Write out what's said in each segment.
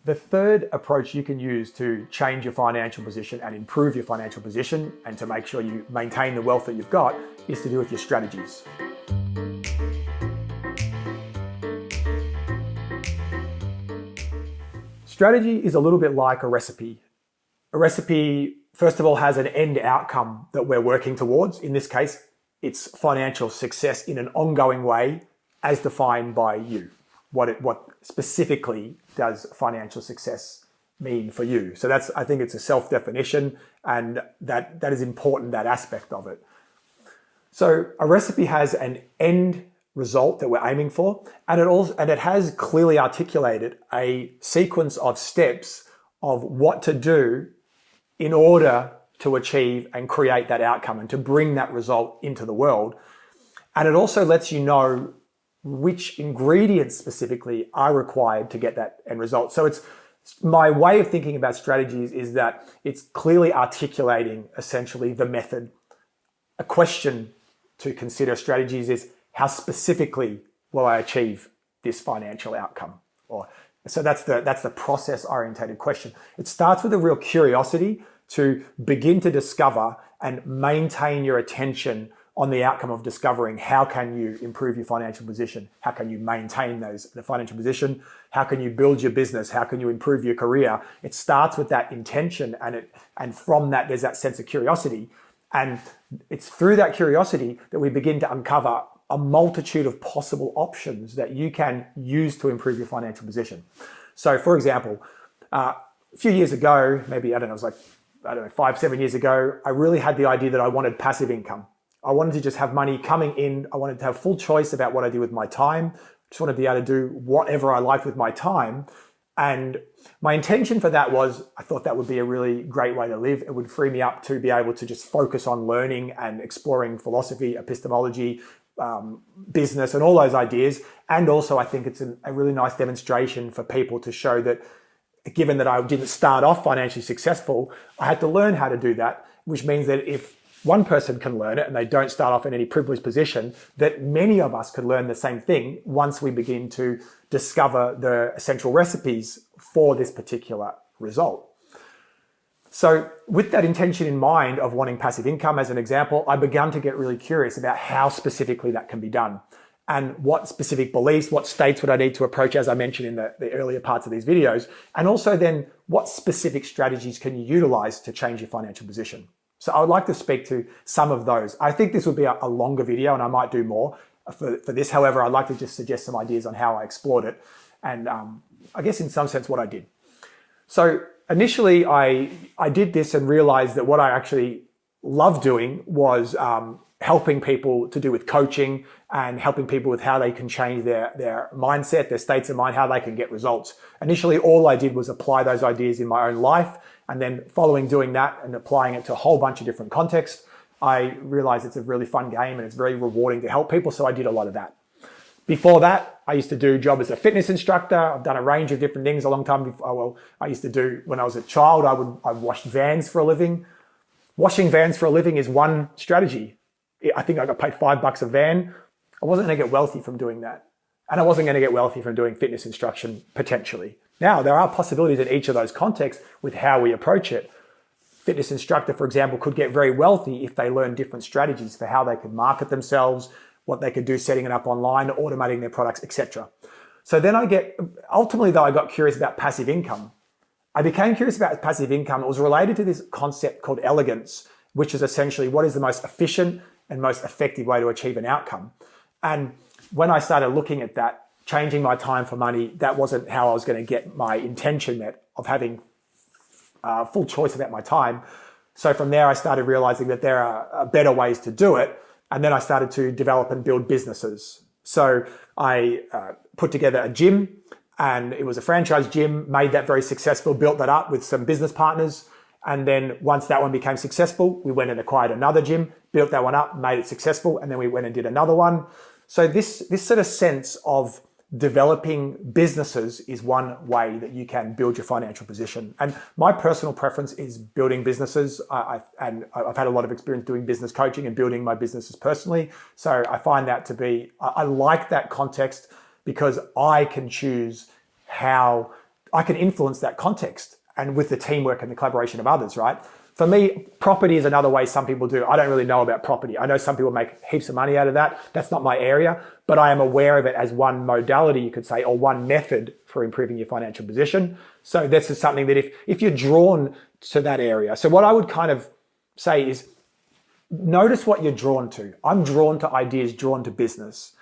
The third approach you can use to change your financial position and improve your financial position and to make sure you maintain the wealth that you've got is to do with your strategies. Strategy is a little bit like a recipe. A recipe, first of all, has an end outcome that we're working towards. In this case, it's financial success in an ongoing way as defined by you. What specifically does financial success mean for you? So I think it's a self-definition, and that is important, that aspect of it. So a recipe has an end result that we're aiming for, and it has clearly articulated a sequence of steps of what to do in order to achieve and create that outcome and to bring that result into the world. And it also lets you know which ingredients specifically are required to get that end result. So it's my way of thinking about strategies is that it's clearly articulating essentially the method. A question to consider strategies is, how specifically will I achieve this financial outcome? So that's the process-orientated question. It starts with a real curiosity to begin to discover and maintain your attention on the outcome of discovering how can you improve your financial position, how can you maintain the financial position, how can you build your business, how can you improve your career. It starts with that intention, and from that there's that sense of curiosity, and it's through that curiosity that we begin to uncover a multitude of possible options that you can use to improve your financial position. So for example, a few years ago, maybe, it was 5-7 years ago, I really had the idea that I wanted passive income. I wanted to just have money coming in. I wanted to have full choice about what I do with my time. Just wanted to be able to do whatever I liked with my time. And my intention for that was, I thought that would be a really great way to live. It would free me up to be able to just focus on learning and exploring philosophy, epistemology, business, and all those ideas. And also, I think it's a really nice demonstration for people to show that, given that I didn't start off financially successful, I had to learn how to do that, which means that if one person can learn it and they don't start off in any privileged position, that many of us could learn the same thing once we begin to discover the essential recipes for this particular result. So with that intention in mind of wanting passive income as an example, I began to get really curious about how specifically that can be done and what specific beliefs, what states would I need to approach, as I mentioned in the earlier parts of these videos, and also then what specific strategies can you utilize to change your financial position. So I would like to speak to some of those. I think this would be a longer video and I might do more for this. However, I'd like to just suggest some ideas on how I explored it and I guess in some sense what I did. So initially I did this and realized that what I actually love doing was helping people to do with coaching and helping people with how they can change their mindset, their states of mind, how they can get results. Initially, all I did was apply those ideas in my own life. And then following doing that and applying it to a whole bunch of different contexts, I realized it's a really fun game and it's very rewarding to help people. So I did a lot of that. Before that, I used to do a job as a fitness instructor. I've done a range of different things a long time before. Well, I used to do, when I was a child, I washed vans for a living. Washing vans for a living is one strategy. I think I got paid $5 a van. I wasn't going to get wealthy from doing that. And I wasn't going to get wealthy from doing fitness instruction, potentially. Now, there are possibilities in each of those contexts with how we approach it. Fitness instructor, for example, could get very wealthy if they learn different strategies for how they could market themselves, what they could do setting it up online, automating their products, etc. So then ultimately though, I got curious about passive income. I became curious about passive income. It was related to this concept called elegance, which is essentially what is the most efficient and most effective way to achieve an outcome. And when I started looking at that, changing my time for money, that wasn't how I was going to get my intention met of having full choice about my time. So from there, I started realizing that there are better ways to do it. And then I started to develop and build businesses. So I put together a gym, and it was a franchise gym, made that very successful, built that up with some business partners. And then once that one became successful, we went and acquired another gym, built that one up, made it successful, and then we went and did another one. So this sort of sense of developing businesses is one way that you can build your financial position. And my personal preference is building businesses. I've had a lot of experience doing business coaching and building my businesses personally. So I find that to be, I like that context because I can choose how I can influence that context and with the teamwork and the collaboration of others, right? For me, property is another way some people do. I don't really know about property. I know some people make heaps of money out of that. That's not my area, but I am aware of it as one modality, you could say, or one method for improving your financial position. So this is something that if you're drawn to that area. So what I would kind of say is notice what you're drawn to. I'm drawn to ideas, drawn to business.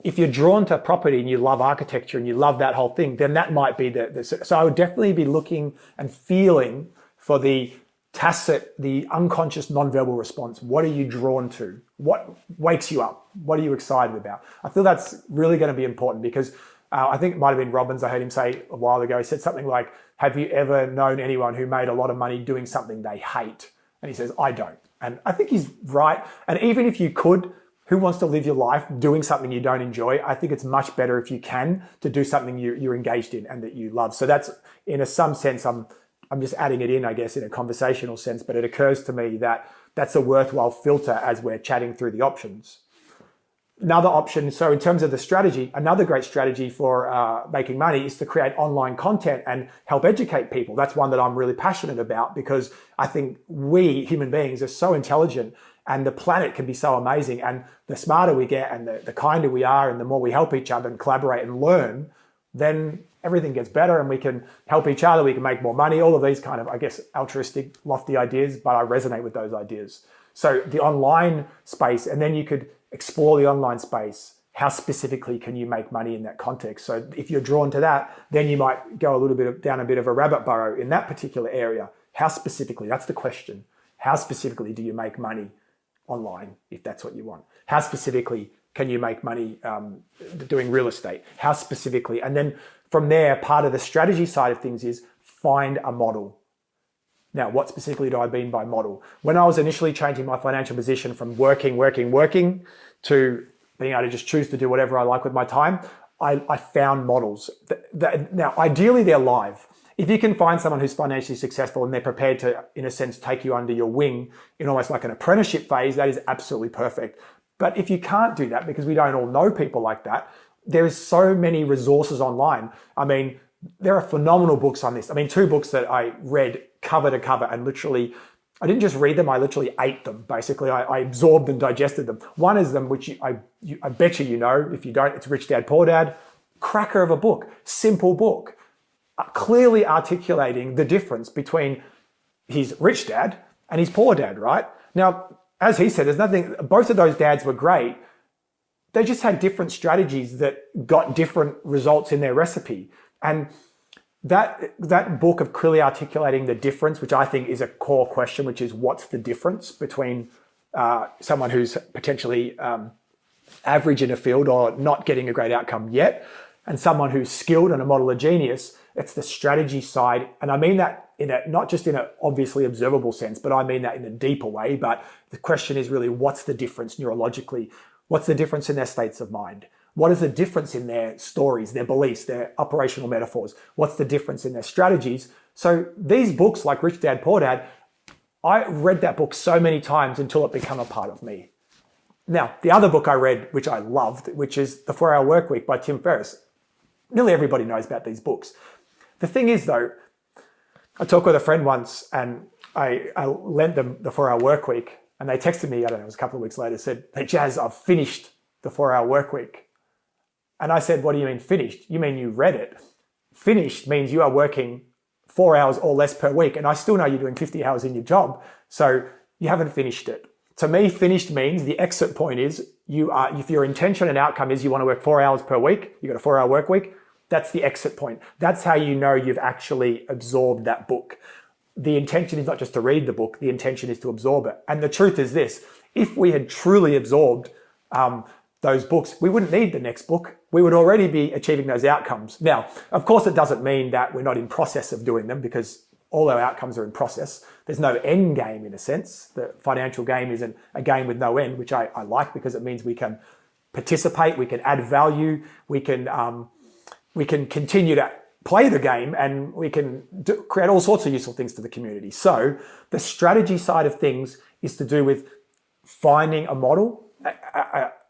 If you're drawn to property and you love architecture and you love that whole thing, then that might be so I would definitely be looking and feeling for the tacit, the unconscious nonverbal response. What are you drawn to? What wakes you up? What are you excited about? I feel that's really going to be important because I think it might have been Robbins, I heard him say a while ago, he said something like, have you ever known anyone who made a lot of money doing something they hate? And he says, I don't. And I think he's right. And even if you could, who wants to live your life doing something you don't enjoy? I think it's much better if you can to do something you're engaged in and that you love. So that's, in some sense, I'm just adding it in, I guess, in a conversational sense, but it occurs to me that that's a worthwhile filter as we're chatting through the options. Another option, so in terms of the strategy, another great strategy for making money is to create online content and help educate people. That's one that I'm really passionate about because I think we human beings are so intelligent and the planet can be so amazing. And the smarter we get and the kinder we are and the more we help each other and collaborate and learn, then everything gets better and we can help each other, we can make more money, all of these kind of, I guess, altruistic, lofty ideas, but I resonate with those ideas. So the online space, and then you could explore the online space. How specifically can you make money in that context? So if you're drawn to that, then you might go a little bit down a bit of a rabbit burrow in that particular area. How specifically? That's the question. How specifically do you make money online, if that's what you want? How specifically can you make money doing real estate? How specifically? And then from there, part of the strategy side of things is find a model. Now, what specifically do I mean by model? When I was initially changing my financial position from working to being able to just choose to do whatever I like with my time, I found models. Now, ideally, they're live. If you can find someone who's financially successful and they're prepared to, in a sense, take you under your wing in almost like an apprenticeship phase, that is absolutely perfect. But if you can't do that, because we don't all know people like that, there's so many resources online. I mean, there are phenomenal books on this. I mean, 2 books that I read cover to cover and literally, I didn't just read them, I literally ate them. Basically, I absorbed and digested them. One is them, which I bet you know. If you don't, it's Rich Dad, Poor Dad. Cracker of a book, simple book, clearly articulating the difference between his rich dad and his poor dad, right? Now, as he said, there's nothing, both of those dads were great. They just had different strategies that got different results in their recipe. And that book of clearly articulating the difference, which I think is a core question, which is what's the difference between someone who's potentially average in a field or not getting a great outcome yet, and someone who's skilled and a model of genius. It's the strategy side. And I mean that not just in an obviously observable sense, but I mean that in a deeper way. But the question is really, what's the difference neurologically? What's the difference in their states of mind? What is the difference in their stories, their beliefs, their operational metaphors? What's the difference in their strategies? So these books like Rich Dad, Poor Dad, I read that book so many times until it became a part of me. Now, the other book I read, which I loved, which is The 4-Hour Workweek by Tim Ferriss. Nearly everybody knows about these books. The thing is, though, I talked with a friend once and I lent them The 4-Hour Workweek and they texted me, I don't know, it was a couple of weeks later, said, hey, Jazz, I've finished The 4-Hour Workweek. And I said, what do you mean finished? You mean you read it? Finished means you are working 4 hours or less per week. And I still know you're doing 50 hours in your job. So you haven't finished it. To me, finished means the exit point is if your intention and outcome is you want to work 4 hours per week, you got a 4-hour work week, that's the exit point. That's how you know you've actually absorbed that book. The intention is not just to read the book, the intention is to absorb it. And the truth is this, if we had truly absorbed those books, we wouldn't need the next book. We would already be achieving those outcomes. Now, of course, it doesn't mean that we're not in process of doing them because all our outcomes are in process. There's no end game in a sense. The financial game isn't a game with no end, which I like because it means we can participate, we can add value, we can continue to play the game and we can create all sorts of useful things to the community. So the strategy side of things is to do with finding a model,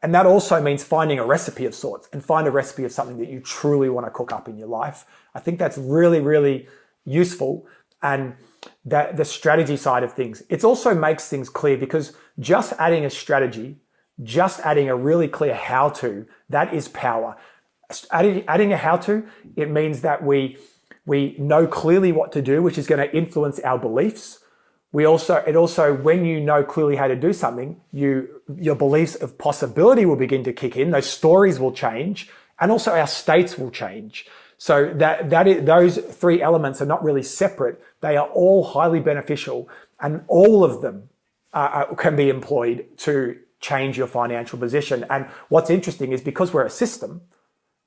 And that also means finding a recipe of sorts, and find a recipe of something that you truly want to cook up in your life. I think that's really, really useful. And that the strategy side of things, it also makes things clear, because just adding a strategy, just adding a really clear how-to, that is power. Adding a how-to, it means that we know clearly what to do, which is going to influence our beliefs. It also, when you know clearly how to do something, your beliefs of possibility will begin to kick in. Those stories will change, and also our states will change. So those three elements are not really separate. They are all highly beneficial, and all of them can be employed to change your financial position. And what's interesting is, because we're a system,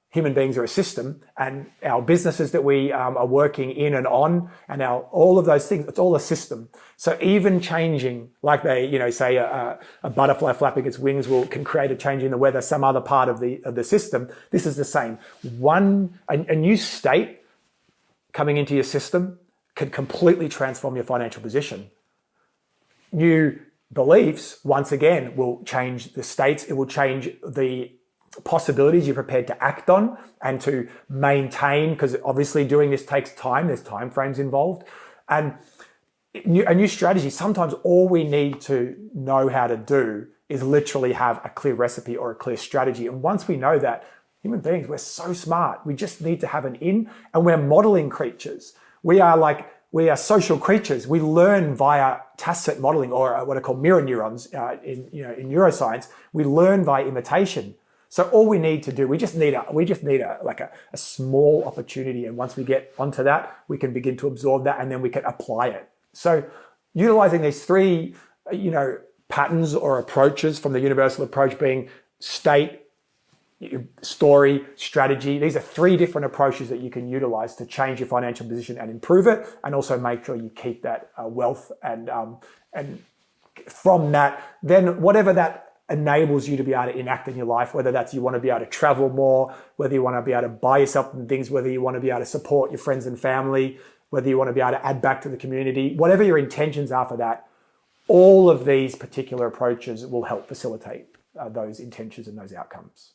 human beings are a system, and our businesses that we are working in and on, and all of those things, it's all a system. So even changing, like they, say a butterfly flapping its wings can create a change in the weather, some other part of the system. This is the same. A new state coming into your system can completely transform your financial position. New beliefs, once again, will change the states. It will change the possibilities you're prepared to act on and to maintain, because obviously doing this takes time. There's time frames involved. And a new strategy, sometimes all we need to know how to do is literally have a clear recipe or a clear strategy. And once we know that, human beings, we're so smart. We just need to have an in, and we're modeling creatures. We are social creatures. We learn via tacit modeling, or what are called mirror neurons in neuroscience. We learn via imitation. So all we need to do, we just need a small opportunity. And once we get onto that, we can begin to absorb that, and then we can apply it. So utilizing these three, patterns or approaches from the universal approach, being state, story, strategy. These are three different approaches that you can utilize to change your financial position and improve it, and also make sure you keep that wealth. And from that, then whatever that enables you to be able to enact in your life, whether that's you want to be able to travel more, whether you want to be able to buy yourself things, whether you want to be able to support your friends and family, whether you want to be able to add back to the community, whatever your intentions are for that, all of these particular approaches will help facilitate those intentions and those outcomes.